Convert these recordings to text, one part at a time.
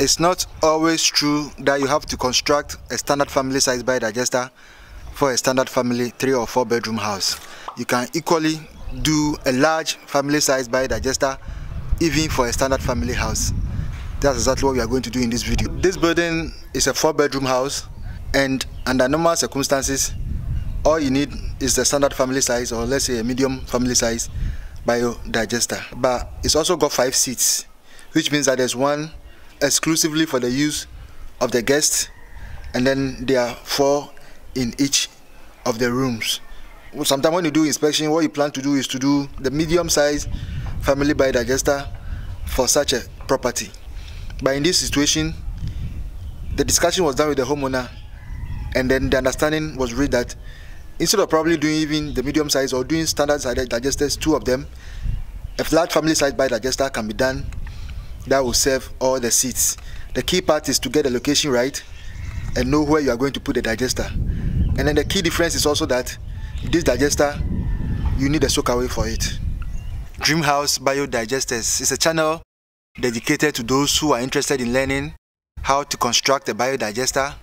It's not always true that you have to construct a standard family size biodigester for a standard family 3 or 4 bedroom house. You can equally do a large family size biodigester even for a standard family house. That's exactly what we are going to do in this video. This building is a 4 bedroom house, and under normal circumstances all you need is the standard family size, or let's say a medium family size biodigester. But it's also got 5 seats, which means that there's one exclusively for the use of the guests, and then there are 4 in each of the rooms. Sometimes when you do inspection, what you plan to do is to do the medium size family biodigester for such a property. But in this situation, the discussion was done with the homeowner, and then the understanding was reached that instead of probably doing even the medium size or doing standard size digesters, 2 of them, a large family size biodigester can be done that will serve all the seats. The key part is to get the location right and know where you are going to put the digester. And then the key difference is also that this digester, you need a soakaway for it. Dreamhouse Biodigesters is a channel dedicated to those who are interested in learning how to construct a biodigester,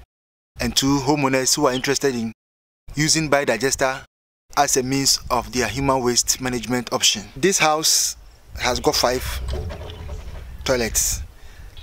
and to homeowners who are interested in using biodigester as a means of their human waste management option. This house has got 5 toilets.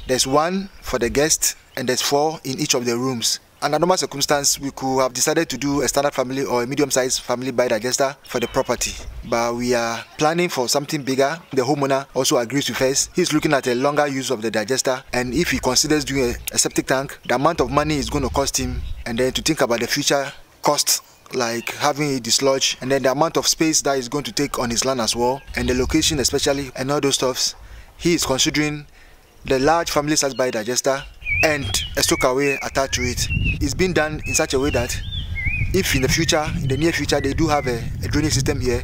There's 1 for the guests and there's 4 in each of the rooms. Under normal circumstance, we could have decided to do a standard family or a medium-sized family biodigester for the property, but we are planning for something bigger. The homeowner also agrees with us. He's looking at a longer use of the digester, and if he considers doing a septic tank, the amount of money is going to cost him, and then to think about the future costs like having it dislodged, and then the amount of space that is going to take on his land as well, and the location especially, and all those stuffs, he is considering the large family size biodigester and a soakaway attached to it. It's been done in such a way that if in the near future, they do have a drainage system here,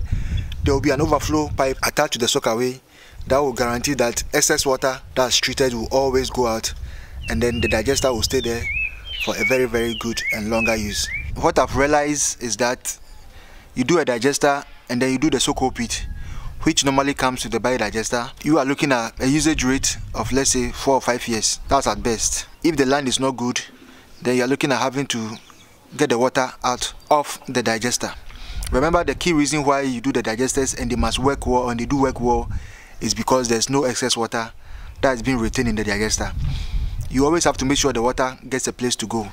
there will be an overflow pipe attached to the soakaway that will guarantee that excess water that's treated will always go out, and then the digester will stay there for a very, very good and longer use. What I've realized is that you do a digester and then you do the soak pit, which normally comes with the biodigester. You are looking at a usage rate of, let's say, 4 or 5 years. That's at best. If the land is not good, then you are looking at having to get the water out of the digester. Remember, the key reason why you do the digesters and they must work well, and they do work well, is because there's no excess water that is being retained in the digester. You always have to make sure the water gets a place to go.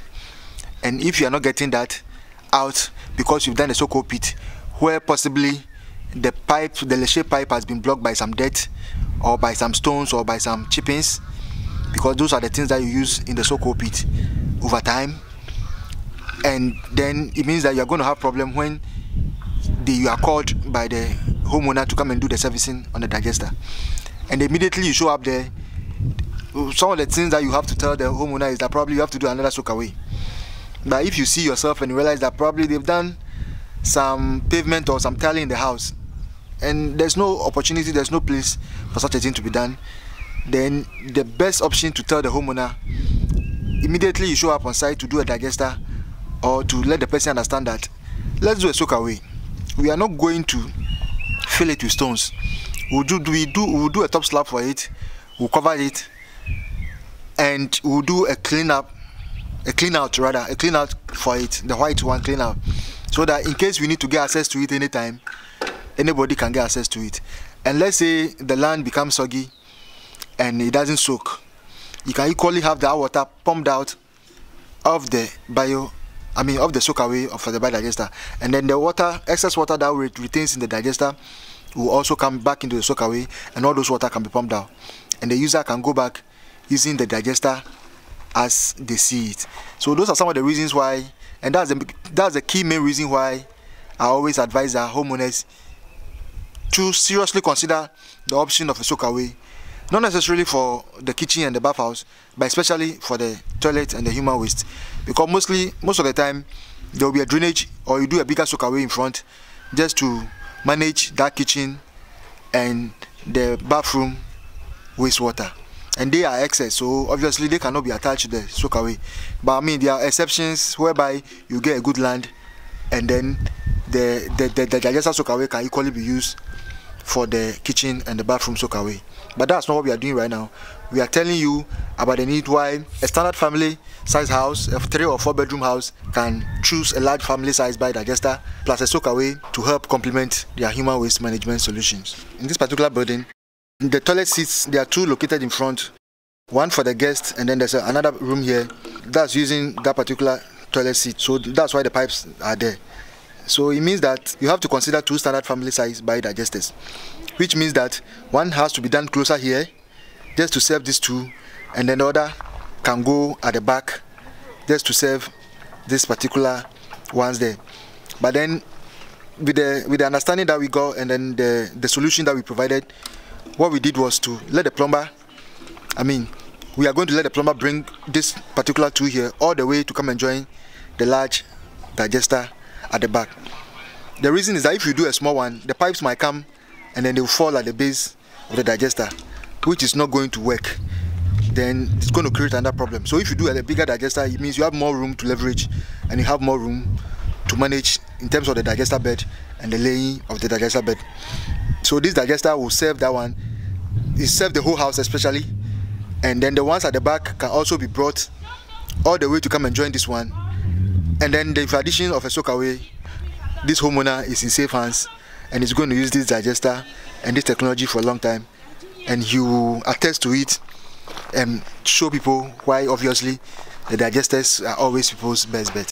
And if you are not getting that out because you've done a soak pit where possibly the laché pipe has been blocked by some dirt or by some stones or by some chippings, because those are the things that you use in the soak pit over time, and then it means that you are going to have problem when you are called by the homeowner to come and do the servicing on the digester, and immediately you show up there. Some of the things that you have to tell the homeowner is that probably you have to do another soakaway. But if you see yourself and you realize that probably they've done some pavement or some tiling in the house, and there's no opportunity, there's no place for such a thing to be done, then the best option to tell the homeowner, immediately you show up on site to do a digester, or to let the person understand that let's do a soakaway. We are not going to fill it with stones. We'll do a top slab for it, we'll cover it, and we'll do a clean out for it, the white one clean out, so that in case we need to get access to it anytime, anybody can get access to it. And let's say the land becomes soggy and it doesn't soak, you can equally have that water pumped out of the soakaway for the biodigester, and then the excess water that retains in the digester will also come back into the soakaway, and all those water can be pumped out, and the user can go back using the digester as they see it. So those are some of the reasons why, and that's the key main reason why I always advise our homeowners to seriously consider the option of a soakaway, not necessarily for the kitchen and the bathhouse, but especially for the toilet and the human waste, because most of the time there will be a drainage, or you do a bigger soakaway in front just to manage that kitchen and the bathroom wastewater, and they are excess, so obviously they cannot be attached to the soakaway. But I mean, there are exceptions whereby you get a good land, and then the digester soakaway can equally be used for the kitchen and the bathroom soakaway. But that's not what we are doing right now. we are telling you about the need why a standard family size house, a 3 or 4 bedroom house, can choose a large family size biodigester plus a soakaway to help complement their human waste management solutions. In this particular building, the toilet seats, there are 2 located in front, one for the guests, and then there's another room here that's using that particular toilet seat. So that's why the pipes are there. So it means that you have to consider 2 standard family size biodigesters, which means that one has to be done closer here just to serve these 2, and then the other can go at the back just to serve this particular ones there. But then with the understanding that we got, and then the solution that we provided, what we did was to let the plumber, we are going to let the plumber bring this particular 2 here all the way to come and join the large digester at the back. The reason is that if you do a small one, the pipes might come and then they will fall at the base of the digester, which is not going to work. Then it's going to create another problem. So if you do a bigger digester, it means you have more room to leverage and you have more room to manage in terms of the digester bed and the laying of the digester bed. So this digester will serve that one. It serves the whole house especially, and then the ones at the back can also be brought all the way to come and join this one. And then the addition of a soakaway, this homeowner is in safe hands and is going to use this digester and this technology for a long time, and he will attest to it and show people why obviously the digesters are always people's best bet.